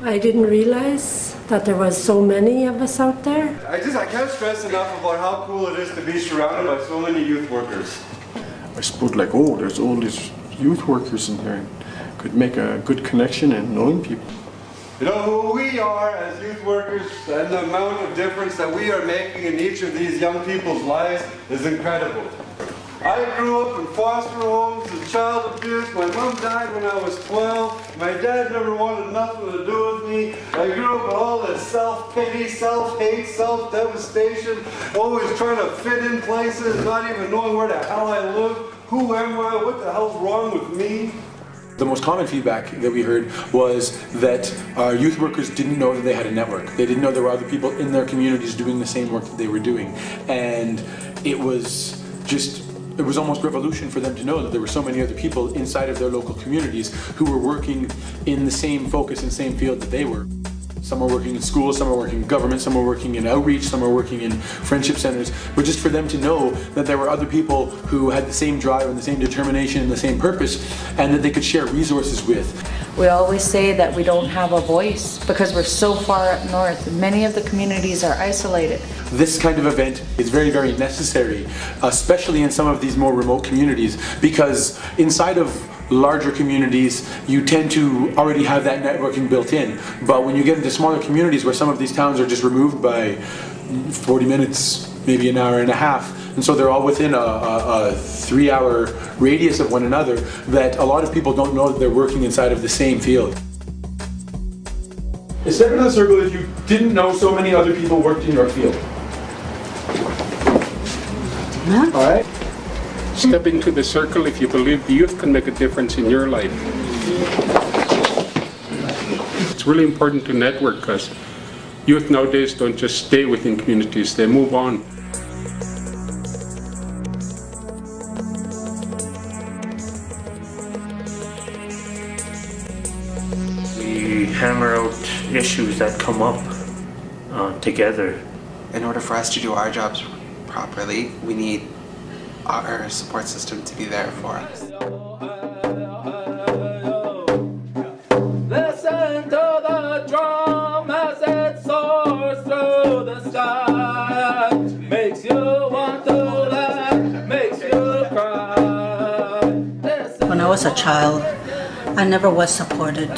I didn't realize that there was so many of us out there. I can't stress enough about how cool it is to be surrounded by so many youth workers. I suppose like, oh, there's all these youth workers in there. Could make a good connection and knowing people. You know who we are as youth workers and the amount of difference that we are making in each of these young people's lives is incredible. I grew up in foster homes and child abuse. My mom died when I was 12. My dad never wanted nothing to do with me. I grew up with all this self-pity, self-hate, self-devastation, always trying to fit in places, not even knowing where the hell I live. Who am I? What the hell's wrong with me? The most common feedback that we heard was that our youth workers didn't know that they had a network. They didn't know there were other people in their communities doing the same work that they were doing. And it was almost revolution for them to know that there were so many other people inside of their local communities who were working in the same focus and same field that they were. Some are working in schools, some are working in government, some are working in outreach, some are working in friendship centers. But just for them to know that there were other people who had the same drive and the same determination and the same purpose, and that they could share resources with. We always say that we don't have a voice because we're so far up north. Many of the communities are isolated. This kind of event is very, very necessary, especially in some of these more remote communities, because inside of larger communities, you tend to already have that networking built in. But when you get into smaller communities where some of these towns are just removed by 40 minutes, maybe an hour and a half, and so they're all within a 3-hour radius of one another, that a lot of people don't know that they're working inside of the same field. Step into the circle if you didn't know so many other people worked in your field. All right. Step into the circle if you believe the youth can make a difference in your life. It's really important to network because youth nowadays don't just stay within communities, they move on. We hammer out issues that come up together. In order for us to do our jobs properly, we need our support system to be there for us. Listen to the drum as it soars through the sky. Makes you want to laugh, makes you cry. When I was a child, I never was supported.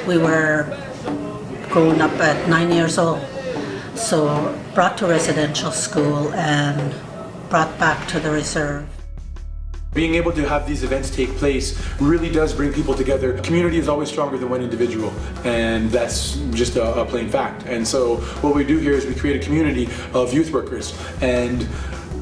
We were growing up at 9 years old, so brought to residential school and brought back to the reserve. Being able to have these events take place really does bring people together. Community is always stronger than one individual, and that's just a plain fact. And so what we do here is we create a community of youth workers, and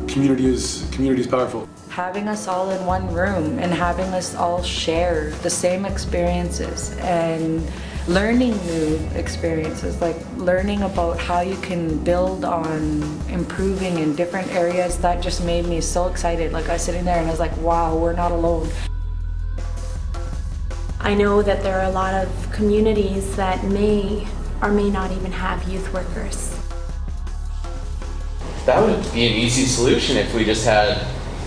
community is powerful. Having us all in one room and having us all share the same experiences and learning new experiences, like learning about how you can build on improving in different areas, that just made me so excited. Like I was sitting there and I was like, wow, we're not alone. I know that there are a lot of communities that may or may not even have youth workers. That would be an easy solution if we just had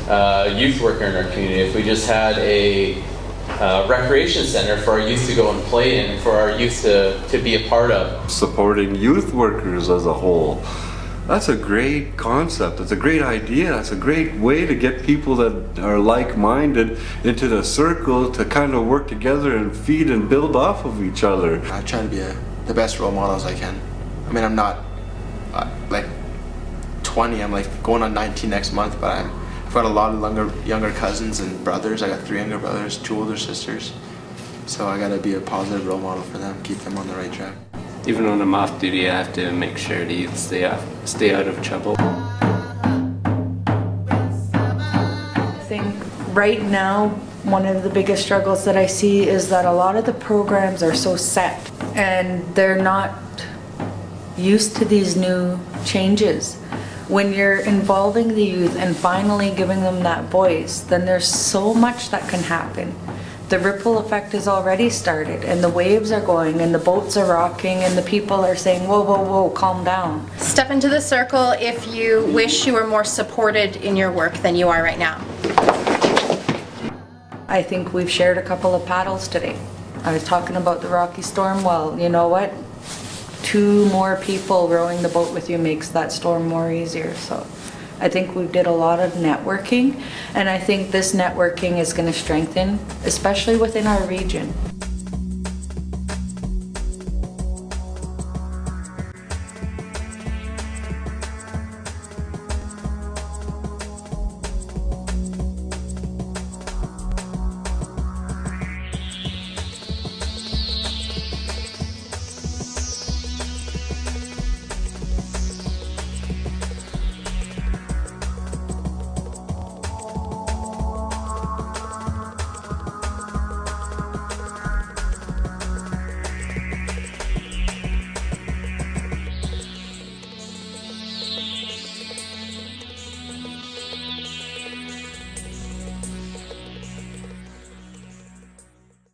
a youth worker in our community, if we just had a recreation center for our youth to go and play in, for our youth to be a part of. Supporting youth workers as a whole. That's a great concept. It's a great idea. It's a great way to get people that are like-minded into the circle to kind of work together and feed and build off of each other. I try to be the best role model as I can. I mean, I'm not like 20. I'm like going on 19 next month, but I've got a lot of younger cousins and brothers. I got 3 younger brothers, 2 older sisters. So I gotta be a positive role model for them, keep them on the right track. Even when I'm off duty, I have to make sure the youth stay out of trouble. I think right now, one of the biggest struggles that I see is that a lot of the programs are so set and they're not used to these new changes. When you're involving the youth and finally giving them that voice, then there's so much that can happen. The ripple effect has already started and the waves are going and the boats are rocking and the people are saying, whoa, whoa, whoa, calm down. Step into the circle if you wish you were more supported in your work than you are right now. I think we've shared a couple of paddles today I was talking about the Rocky Storm. Well, you know what? 2 more people rowing the boat with you makes that storm more easier. So I think we did a lot of networking, and I think this networking is going to strengthen, especially within our region.